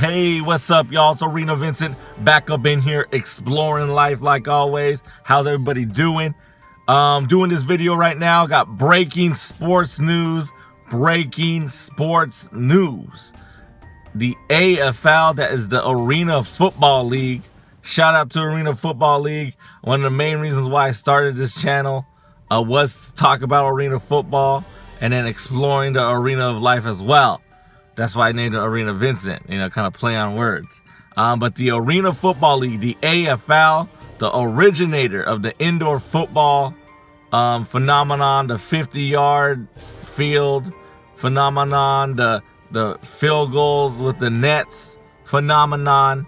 Hey, what's up, y'all? It's Arenavincent back up in here exploring life like always. How's everybody doing? Doing this video right now. Got breaking sports news. Breaking sports news. The AFL, that is the Arena Football League. Shout out to Arena Football League. One of the main reasons why I started this channel was to talk about arena football and then exploring the arena of life as well. That's why I named it Arenavincent, kind of play on words. But the Arena Football League, the AFL, the originator of the indoor football phenomenon, the 50-yard field phenomenon, the field goals with the nets phenomenon,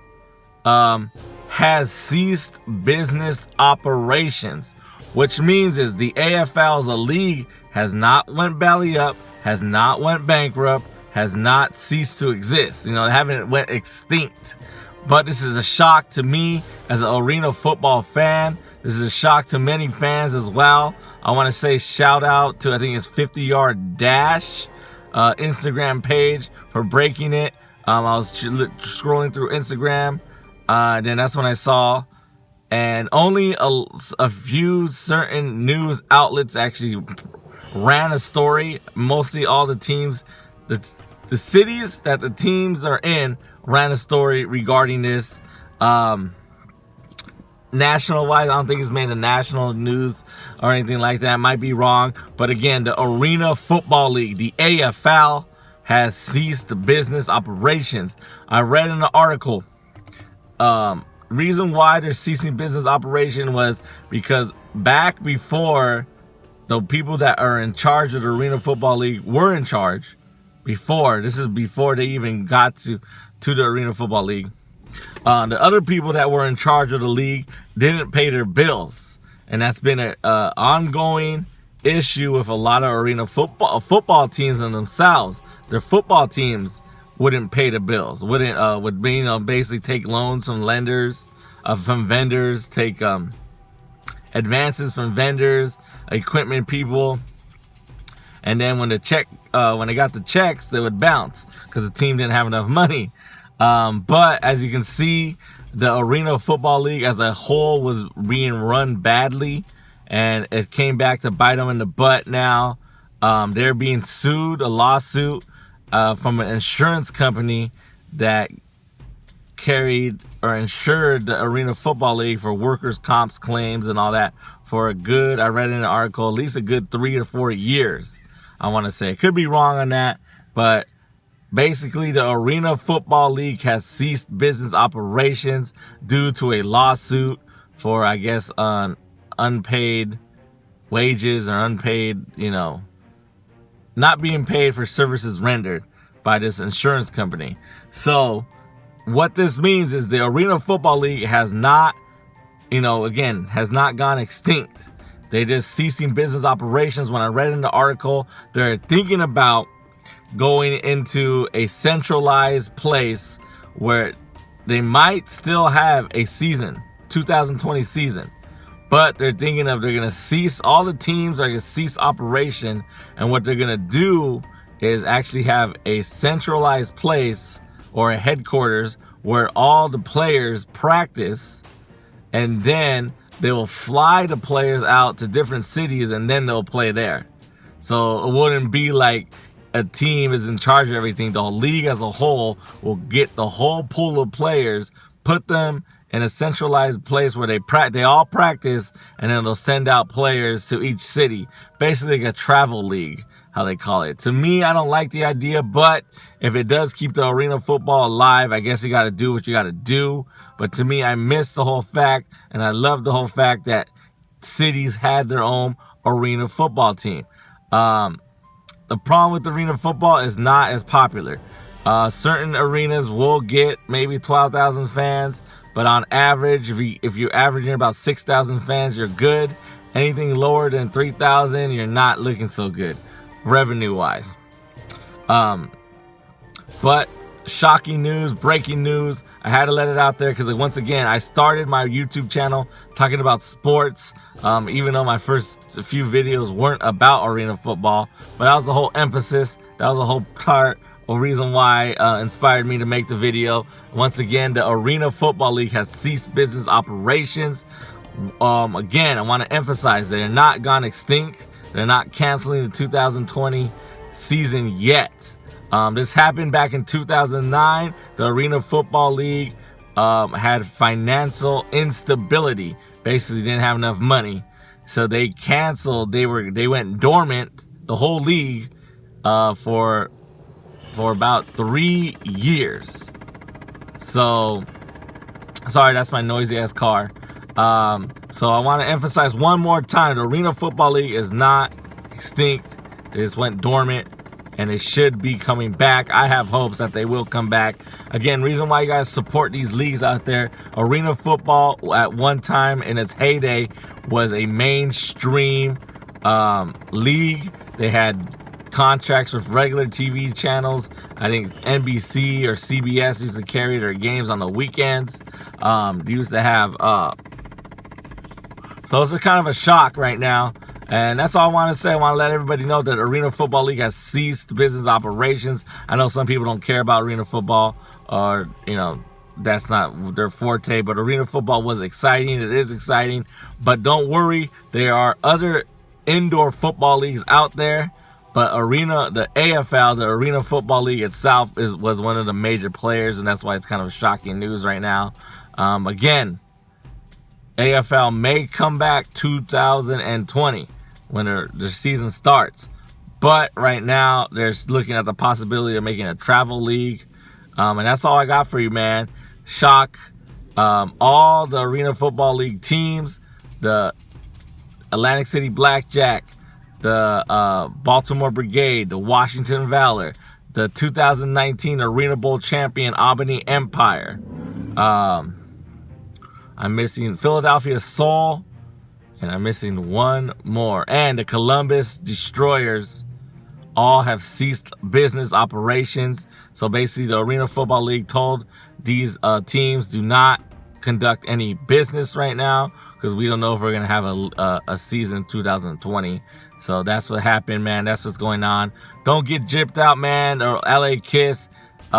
has ceased business operations, which means is the AFL as a league has not went belly up, has not went bankrupt, has not ceased to exist. They haven't went extinct. But this is a shock to me as an arena football fan. This is a shock to many fans as well. I want to say shout out to, I think it's 50-Yard Dash Instagram page for breaking it. I was scrolling through Instagram, then that's when I saw, and only a few certain news outlets actually ran a story. Mostly all the teams, the cities that the teams are in ran a story regarding this. National wise, I don't think it's made the national news or anything like that. Might be wrong, but again, the Arena Football League, the AFL, has ceased business operations. I read in the article, reason why they're ceasing business operation was because back before the people that are in charge of the Arena Football League were in charge. This is before they even got to the Arena Football League. The other people that were in charge of the league didn't pay their bills, and that's been an ongoing issue with a lot of arena football teams and themselves. Their football teams wouldn't pay the bills, would basically take loans from lenders, from vendors, take advances from vendors, equipment people. And then when they got the checks, they would bounce because the team didn't have enough money. But as you can see, the Arena Football League as a whole was being run badly, and it came back to bite them in the butt now. They're being sued, a lawsuit from an insurance company that carried or insured the Arena Football League for workers' comp claims and all that for a good, I read in an article, at least a good 3 or 4 years. I want to say. Could be wrong on that, but basically the Arena Football League has ceased business operations due to a lawsuit for, I guess, unpaid wages or unpaid, not being paid for services rendered by this insurance company. So what this means is the Arena Football League has not, has not gone extinct. They're just ceasing business operations. When I read in the article, they're thinking about going into a centralized place where they might still have a season, 2020 season. But they're thinking they're going to cease, all the teams are going to cease operation. And what they're going to do is actually have a centralized place or a headquarters where all the players practice, and then they will fly the players out to different cities and then they'll play there. So it wouldn't be like a team is in charge of everything. The league as a whole will get the whole pool of players, put them in a centralized place where they all practice, and then they'll send out players to each city. Basically like a travel league, how they call it. To me, I don't like the idea, but if it does keep the arena football alive, I guess you got to do what you got to do. But to me, I miss the whole fact, and I love the whole fact that cities had their own arena football team. The problem with arena football is not as popular. Certain arenas will get maybe 12,000 fans, but on average, if you're averaging about 6,000 fans, you're good. Anything lower than 3,000, you're not looking so good, revenue-wise. But shocking news, breaking news. I had to let it out there because, once again, I started my YouTube channel talking about sports, even though my first few videos weren't about arena football. But that was the whole emphasis. That was the whole part a reason why inspired me to make the video. Once again, the Arena Football League has ceased business operations. Again, I want to emphasize they're not gone extinct. They're not canceling the 2020 season yet. This happened back in 2009. The Arena Football League had financial instability. Basically, didn't have enough money, so they canceled. They went dormant, the whole league, for about 3 years. So, sorry, that's my noisy ass car. So I want to emphasize one more time: the Arena Football League is not extinct. It just went dormant, and it should be coming back. I have hopes that they will come back. Again, reason why you guys support these leagues out there. Arena football at one time in its heyday was a mainstream league. They had contracts with regular TV channels. I think NBC or CBS used to carry their games on the weekends. They used to have so it's kind of a shock right now. And that's all I want to say. I want to let everybody know that Arena Football League has ceased business operations. I know some people don't care about arena football, or, you know, that's not their forte. But arena football was exciting. It is exciting. But don't worry. There are other indoor football leagues out there. But the AFL, the Arena Football League itself, was one of the major players. And that's why it's kind of shocking news right now. Again, AFL may come back 2020 when their season starts. But right now, they're looking at the possibility of making a travel league. And that's all I got for you, man. Shock. All the Arena Football League teams, the Atlantic City Blackjack, the Baltimore Brigade, the Washington Valor, the 2019 Arena Bowl champion Albany Empire. I'm missing Philadelphia Soul, and I'm missing one more. And the Columbus Destroyers all have ceased business operations. So basically, the Arena Football League told these teams, do not conduct any business right now, because we don't know if we're going to have a season 2020. So that's what happened, man. That's what's going on. Don't get gypped out, man. Or LA Kiss. We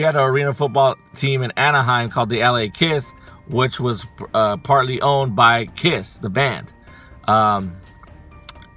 had an arena football team in Anaheim called the LA Kiss, which was partly owned by Kiss, the band.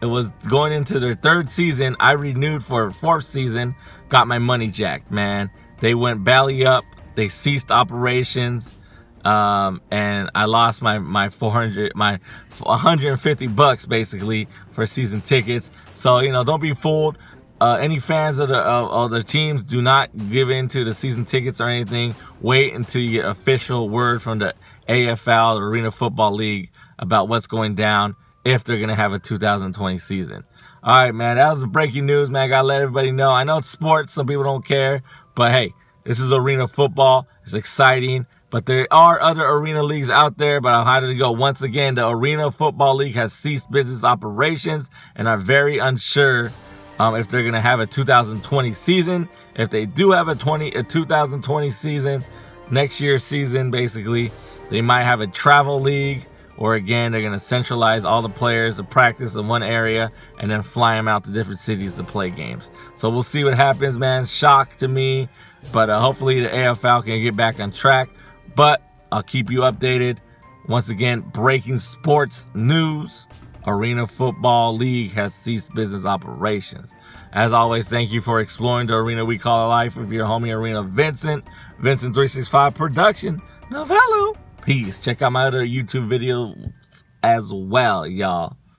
It was going into their 3rd season. I renewed for a 4th season, got my money jacked, man. They went belly up. They ceased operations, and I lost my $150 basically for season tickets. So, you know, don't be fooled. Any fans of the teams, do not give in to the season tickets or anything. Wait until you get official word from the AFL, the Arena Football League, about what's going down, if they're going to have a 2020 season. All right, man, that was the breaking news, man. I got to let everybody know. I know it's sports. Some people don't care. But, hey, this is arena football. It's exciting. But there are other arena leagues out there, but I'll highlight to go. Once again, the Arena Football League has ceased business operations and are very unsure if they're going to have a 2020 season. If they do have a 2020 season, next year's season, basically, they might have a travel league, or again, they're going to centralize all the players to practice in one area and then fly them out to different cities to play games. So we'll see what happens, man. Shock to me, but hopefully the AFL can get back on track. But I'll keep you updated. Once again, breaking sports news. Arena Football League has ceased business operations. As always, thank you for exploring the arena we call life with your homie Arenavincent. Vincent365 production. Novello. Peace. Check out my other YouTube videos as well, y'all.